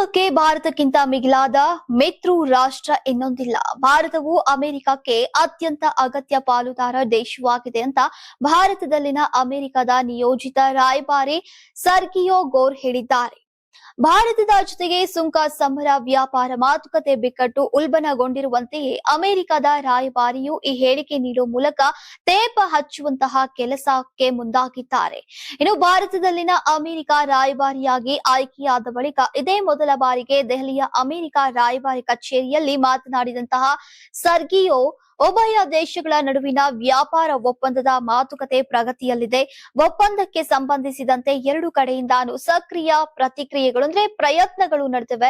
ಅಮೆರಿಕಕ್ಕೆ ಭಾರತಕ್ಕಿಂತ ಮಿಗಿಲಾದ ಮಿತ್ರ ರಾಷ್ಟ್ರ ಇನ್ನೊಂದಿಲ್ಲ. ಭಾರತವು ಅಮೆರಿಕಕ್ಕೆ ಅತ್ಯಂತ ಅಗತ್ಯ ಪಾಲುದಾರ ದೇಶವಾಗಿದೆ ಅಂತ ಭಾರತದಲ್ಲಿನ ಅಮೆರಿಕದ ನಿಯೋಜಿತ ರಾಯಭಾರಿ ಸರ್ಗಿಯೋ ಗೋರ್ ಹೇಳಿದ್ದಾರೆ. ಭಾರತದ ಜೊತೆಗೆ ಸುಂಕ ಸಮರ, ವ್ಯಾಪಾರ ಮಾತುಕತೆ ಬಿಕ್ಕಟ್ಟು ಉಲ್ಬಣಗೊಂಡಿರುವಂತೆಯೇ ಅಮೆರಿಕದ ರಾಯಭಾರಿಯು ಈ ಹೇಳಿಕೆ ನೀಡುವ ಮೂಲಕ ತೇಪ ಹಚ್ಚುವಂತಹ ಕೆಲಸಕ್ಕೆ ಮುಂದಾಗಿದ್ದಾರೆ. ಇನ್ನು ಭಾರತದಲ್ಲಿನ ಅಮೆರಿಕ ರಾಯಭಾರಿಯಾಗಿ ಆಯ್ಕೆಯಾದ ಬಳಿಕ ಇದೇ ಮೊದಲ ಬಾರಿಗೆ ದೆಹಲಿಯ ಅಮೆರಿಕ ರಾಯಭಾರಿ ಕಚೇರಿಯಲ್ಲಿ ಮಾತನಾಡಿದಂತಹ ಸರ್ಗಿಯೋ, ಉಭಯ ದೇಶಗಳ ನಡುವಿನ ವ್ಯಾಪಾರ ಒಪ್ಪಂದದ ಮಾತುಕತೆ ಪ್ರಗತಿಯಲ್ಲಿದೆ. ಒಪ್ಪಂದಕ್ಕೆ ಸಂಬಂಧಿಸಿದಂತೆ ಎರಡು ಕಡೆಯಿಂದಾನು ಸಕ್ರಿಯ ಪ್ರತಿಕ್ರಿಯೆಗಳು ಪ್ರಯತ್ನಗಳು ನಡೆದಿವೆ.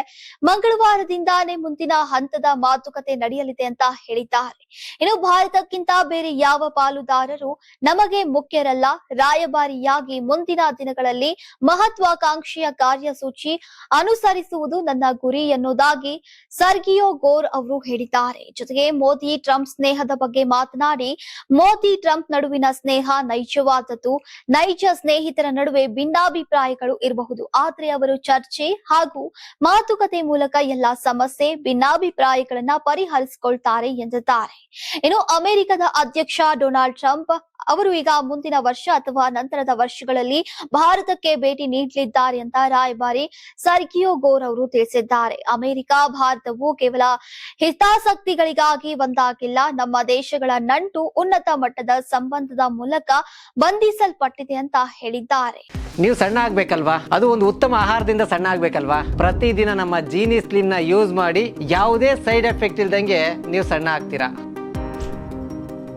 ಮಂಗಳವಾರದಿಂದಾನೇ ಮುಂದಿನ ಹಂತದ ಮಾತುಕತೆ ನಡೆಯಲಿದೆ ಅಂತ ಹೇಳಿದ್ದಾರೆ. ಇನ್ನು ಭಾರತಕ್ಕಿಂತ ಬೇರೆ ಯಾವ ಪಾಲುದಾರರು ನಮಗೆ ಮುಖ್ಯರಲ್ಲ. ರಾಯಭಾರಿಯಾಗಿ ಮುಂದಿನ ದಿನಗಳಲ್ಲಿ ಮಹತ್ವಾಕಾಂಕ್ಷೆಯ ಕಾರ್ಯಸೂಚಿ ಅನುಸರಿಸುವುದು ನನ್ನ ಗುರಿ ಎನ್ನುವುದಾಗಿ ಸರ್ಗಿಯೋ ಗೋರ್ ಅವರು ಹೇಳಿದ್ದಾರೆ. ಜೊತೆಗೆ ಮೋದಿ ಟ್ರಂಪ್ ಸ್ನೇಹದ ಬಗ್ಗೆ ಮಾತನಾಡಿ, ಮೋದಿ ಟ್ರಂಪ್ ನಡುವಿನ ಸ್ನೇಹ ನೈಜವಾದದ್ದು. ನೈಜ ಸ್ನೇಹಿತರ ನಡುವೆ ಭಿನ್ನಾಭಿಪ್ರಾಯಗಳು ಇರಬಹುದು, ಆದರೆ ಅವರು ಚರ್ಚೆ ಹಾಗೂ ಮಾತುಕತೆ ಮೂಲಕ ಎಲ್ಲಾ ಸಮಸ್ಯೆ, ಭಿನ್ನಾಭಿಪ್ರಾಯಗಳನ್ನ ಪರಿಹರಿಸಿಕೊಳ್ತಾರೆ ಎಂದಿದ್ದಾರೆ. ಇನ್ನು ಅಮೆರಿಕದ ಅಧ್ಯಕ್ಷ ಡೊನಾಲ್ಡ್ ಟ್ರಂಪ್ ಅವರು ಈಗ ಮುಂದಿನ ವರ್ಷ ಅಥವಾ ನಂತರದ ವರ್ಷಗಳಲ್ಲಿ ಭಾರತಕ್ಕೆ ಭೇಟಿ ನೀಡಲಿದ್ದಾರೆ ಅಂತ ರಾಯಭಾರಿ ಸರ್ಗಿಯೋ ಗೋರ್ ಅವರು ತಿಳಿಸಿದ್ದಾರೆ. ಅಮೆರಿಕ ಭಾರತವು ಕೇವಲ ಹಿತಾಸಕ್ತಿಗಳಿಗಾಗಿ ಒಂದಾಗಿಲ್ಲ. ನಮ್ಮ ದೇಶಗಳ ನಂಟು ಉನ್ನತ ಮಟ್ಟದ ಸಂಬಂಧದ ಮೂಲಕ ಬಂಧಿಸಲ್ಪಟ್ಟಿದೆ ಅಂತ ಹೇಳಿದ್ದಾರೆ. ನೀವು ಸಣ್ಣ ಆಗ್ಬೇಕಲ್ವಾ? ಅದು ಒಂದು ಉತ್ತಮ ಆಹಾರದಿಂದ ಸಣ್ಣ ಆಗ್ಬೇಕಲ್ವಾ? ಪ್ರತಿದಿನ ನಮ್ಮ ಜೀನಿ ಸ್ಲಿಮ್ ನ ಯೂಸ್ ಮಾಡಿ ಯಾವುದೇ ಸೈಡ್ ಎಫೆಕ್ಟ್ ಇಲ್ದಂಗೆ ನೀವು ಸಣ್ಣ ಆಗ್ತೀರಾ.